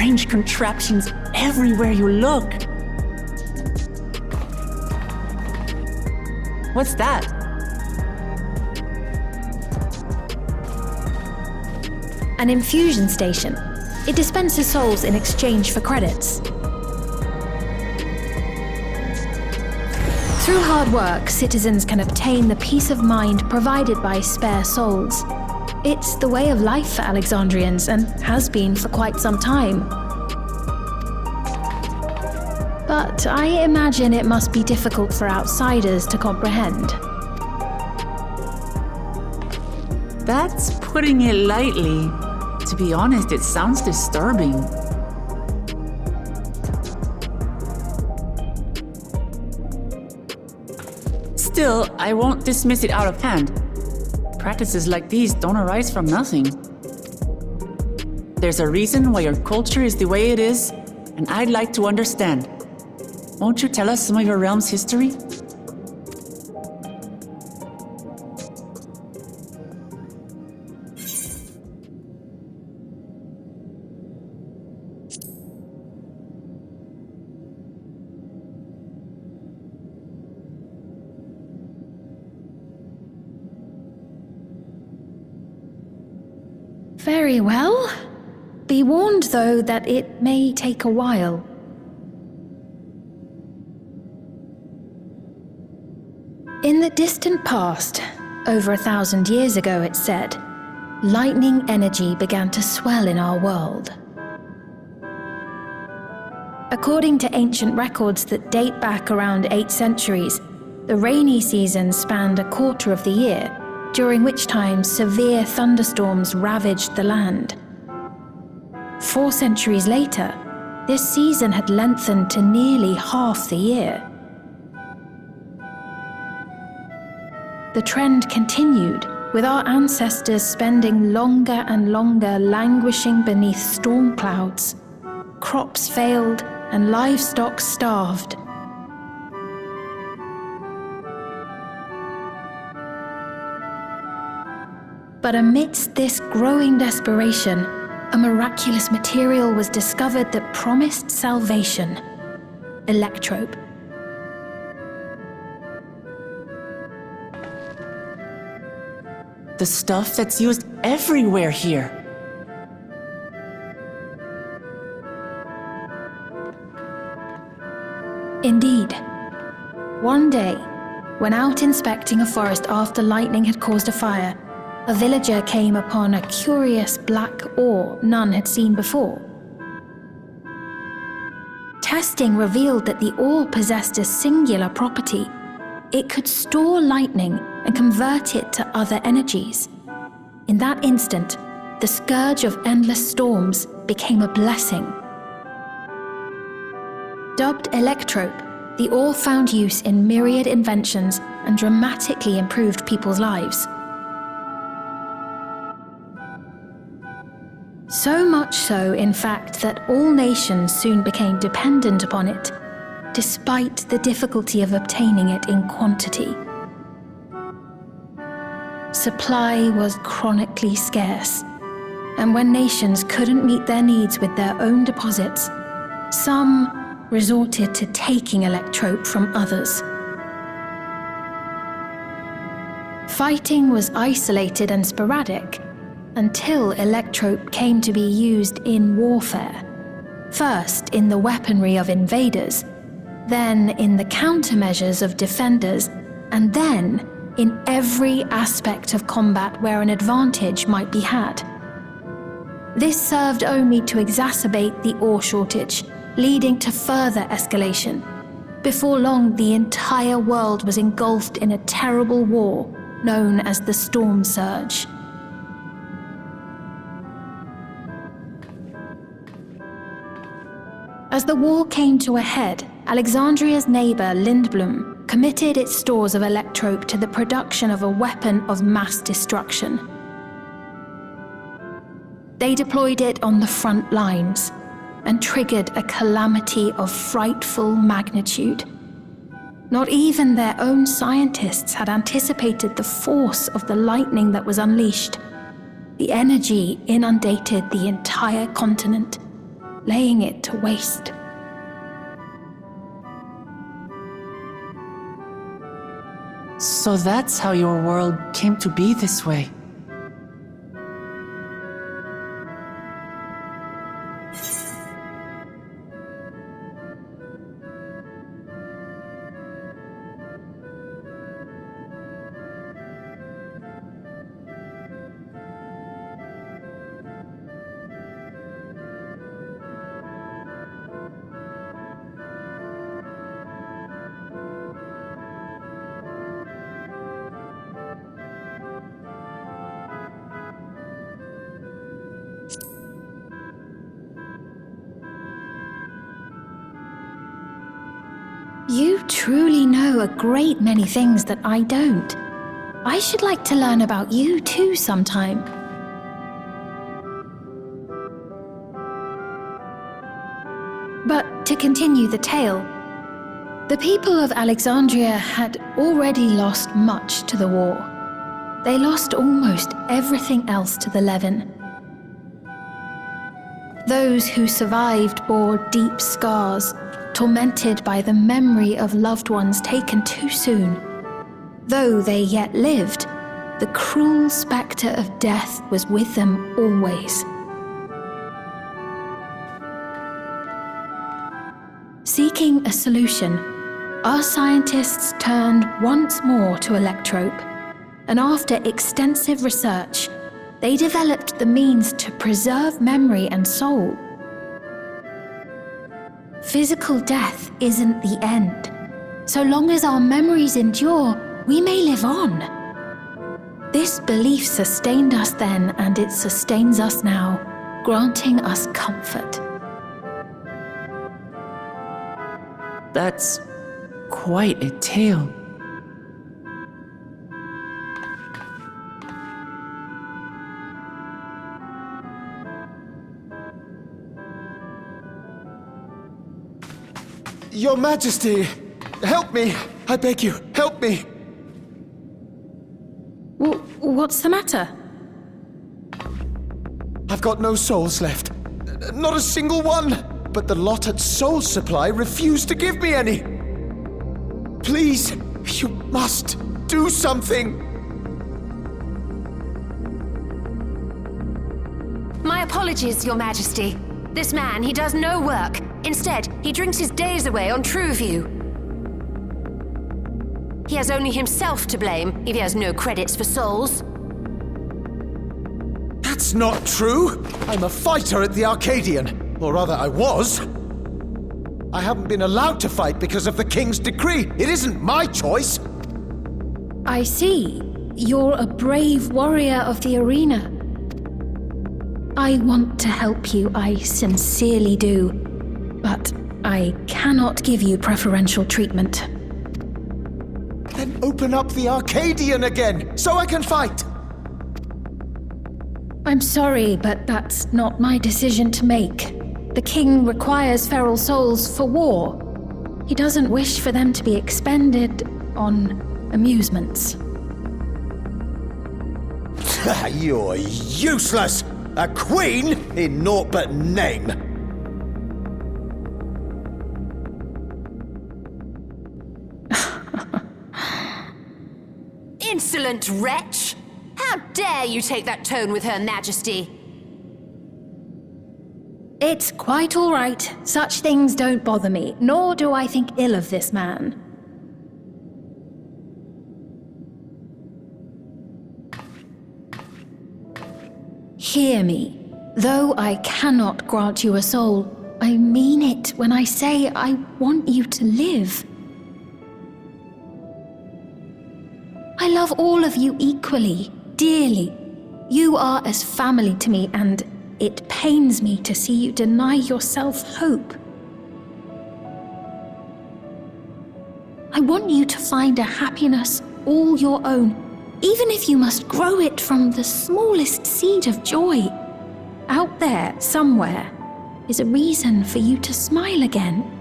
strange contraptions everywhere you look. What's that? An infusion station. It dispenses souls in exchange for credits. Through hard work, citizens can obtain the peace of mind provided by spare souls. It's the way of life for Alexandrians and has been for quite some time. But I imagine it must be difficult for outsiders to comprehend. That's putting it lightly. To be honest, it sounds disturbing. Still, I won't dismiss it out of hand. Practices like these don't arise from nothing. There's a reason why your culture is the way it is, and I'd like to understand. Won't you tell us some of your realm's history? Very well. Be warned, though, that it may take a while. In the distant past, over 1,000 years ago, it's said, lightning energy began to swell in our world. According to ancient records that date back around 8 centuries, the rainy season spanned a quarter of the year, during which time severe thunderstorms ravaged the land. 4 centuries later, this season had lengthened to nearly half the year. The trend continued, with our ancestors spending longer and longer languishing beneath storm clouds. Crops failed and livestock starved. But amidst this growing desperation, a miraculous material was discovered that promised salvation: electrope. The stuff that's used everywhere here. Indeed. One day, when out inspecting a forest after lightning had caused a fire, a villager came upon a curious black ore none had seen before. Testing revealed that the ore possessed a singular property. It could store lightning and convert it to other energies. In that instant, the scourge of endless storms became a blessing. Dubbed electrope, the ore found use in myriad inventions and dramatically improved people's lives. So much so, in fact, that all nations soon became dependent upon it, despite the difficulty of obtaining it in quantity. Supply was chronically scarce, and when nations couldn't meet their needs with their own deposits, some resorted to taking electrope from others. Fighting was isolated and sporadic, until electrope came to be used in warfare, first in the weaponry of invaders, then in the countermeasures of defenders, and then in every aspect of combat where an advantage might be had. This served only to exacerbate the ore shortage, leading to further escalation. Before long, the entire world was engulfed in a terrible war known as the Storm Surge. As the war came to a head, Alexandria's neighbor Lindblum committed its stores of electrope to the production of a weapon of mass destruction. They deployed it on the front lines and triggered a calamity of frightful magnitude. Not even their own scientists had anticipated the force of the lightning that was unleashed. The energy inundated the entire continent, laying it to waste. So that's how your world came to be this way. You truly know a great many things that I don't. I should like to learn about you too sometime. But to continue the tale, the people of Alexandria had already lost much to the war. They lost almost everything else to the Levin. Those who survived bore deep scars, tormented by the memory of loved ones taken too soon. Though they yet lived, the cruel spectre of death was with them always. Seeking a solution, our scientists turned once more to Electrope, and after extensive research, they developed the means to preserve memory and soul. Physical death isn't the end. So long as our memories endure, we may live on. This belief sustained us then, and it sustains us now, granting us comfort. That's quite a tale. Your Majesty, help me! I beg you, help me! What's the matter? I've got no souls left. Not a single one! But the lot at Soul Supply refused to give me any! Please, you must do something! My apologies, Your Majesty. This man, he does no work. Instead, he drinks his days away on Trueview. He has only himself to blame if he has no credits for souls. That's not true! I'm a fighter at the Arcadian. Or rather, I was. I haven't been allowed to fight because of the King's decree. It isn't my choice. I see. You're a brave warrior of the arena. I want to help you, I sincerely do. But I cannot give you preferential treatment. Then open up the Arcadian again, so I can fight! I'm sorry, but that's not my decision to make. The king requires feral souls for war. He doesn't wish for them to be expended on amusements. You're useless! A queen in naught but name! Insolent wretch! How dare you take that tone with Her Majesty? It's quite all right. Such things don't bother me, nor do I think ill of this man. Hear me. Though I cannot grant you a soul, I mean it when I say I want you to live. I love all of you equally, dearly. You are as family to me, and it pains me to see you deny yourself hope. I want you to find a happiness all your own, even if you must grow it from the smallest seed of joy. Out there, somewhere, is a reason for you to smile again.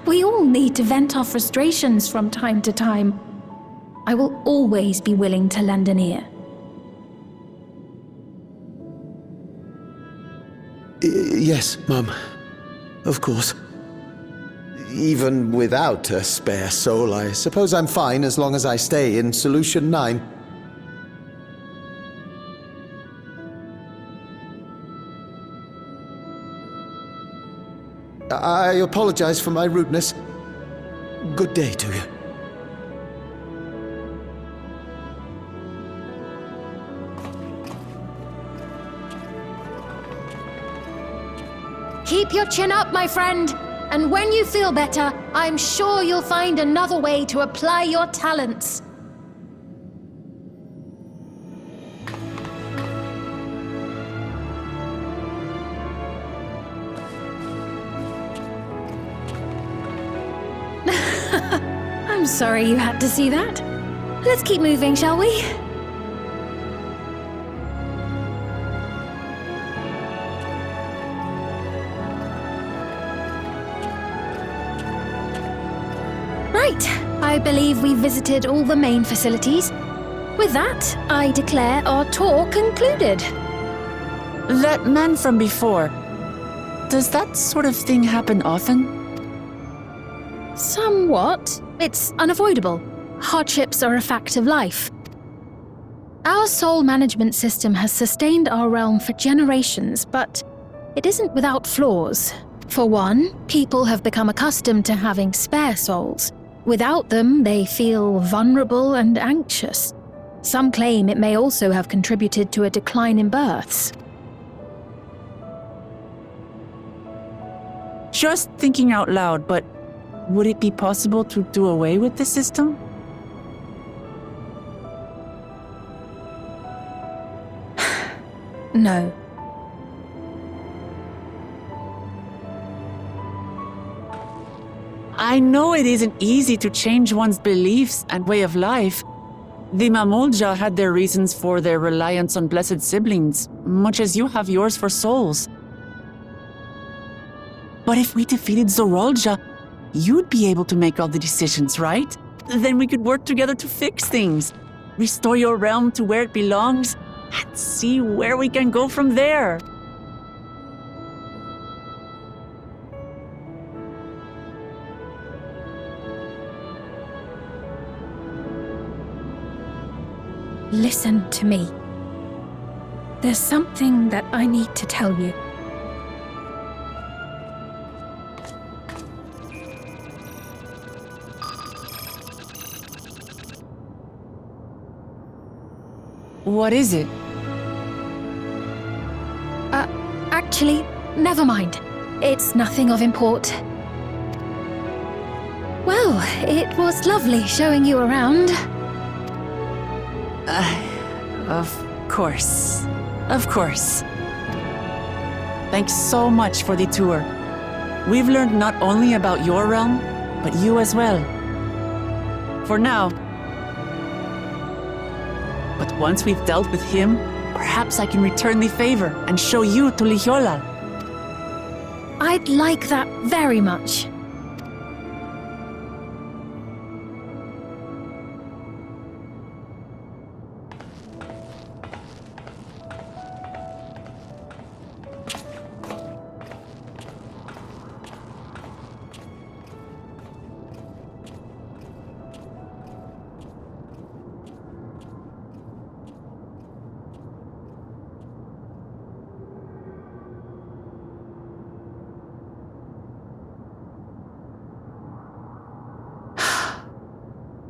We all need to vent our frustrations from time to time. I will always be willing to lend an ear. Yes, Mum. Of course. Even without a spare soul, I suppose I'm fine as long as I stay in Solution 9. I apologize for my rudeness. Good day to you. Keep your chin up, my friend. And when you feel better, I'm sure you'll find another way to apply your talents. I'm sorry you had to see that. Let's keep moving, shall we? Right, I believe we've visited all the main facilities. With that, I declare our tour concluded. That man from before, does that sort of thing happen often? Somewhat. It's unavoidable. Hardships are a fact of life. Our soul management system has sustained our realm for generations, but it isn't without flaws. For one, people have become accustomed to having spare souls. Without them, they feel vulnerable and anxious. Some claim it may also have contributed to a decline in births. Just thinking out loud, but would it be possible to do away with the system? No. I know it isn't easy to change one's beliefs and way of life. The Mamulja had their reasons for their reliance on blessed siblings, much as you have yours for souls. But if we defeated Zorolja, you'd be able to make all the decisions, right? Then we could work together to fix things, restore your realm to where it belongs, and see where we can go from there. Listen to me. There's something that I need to tell you. What is it? Actually, never mind. It's nothing of import. Well, it was lovely showing you around. Of course. Of course. Thanks so much for the tour. We've learned not only about your realm, but you as well. For now. But once we've dealt with him, perhaps I can return the favor and show you to Lihiolal. I'd like that very much.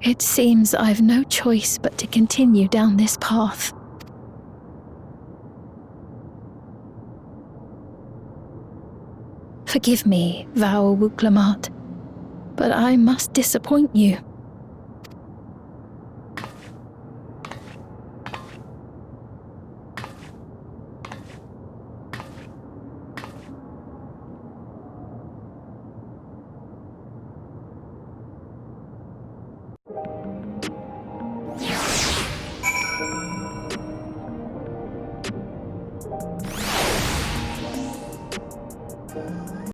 It seems I've no choice but to continue down this path. Forgive me, Vau Wuklamat, but I must disappoint you.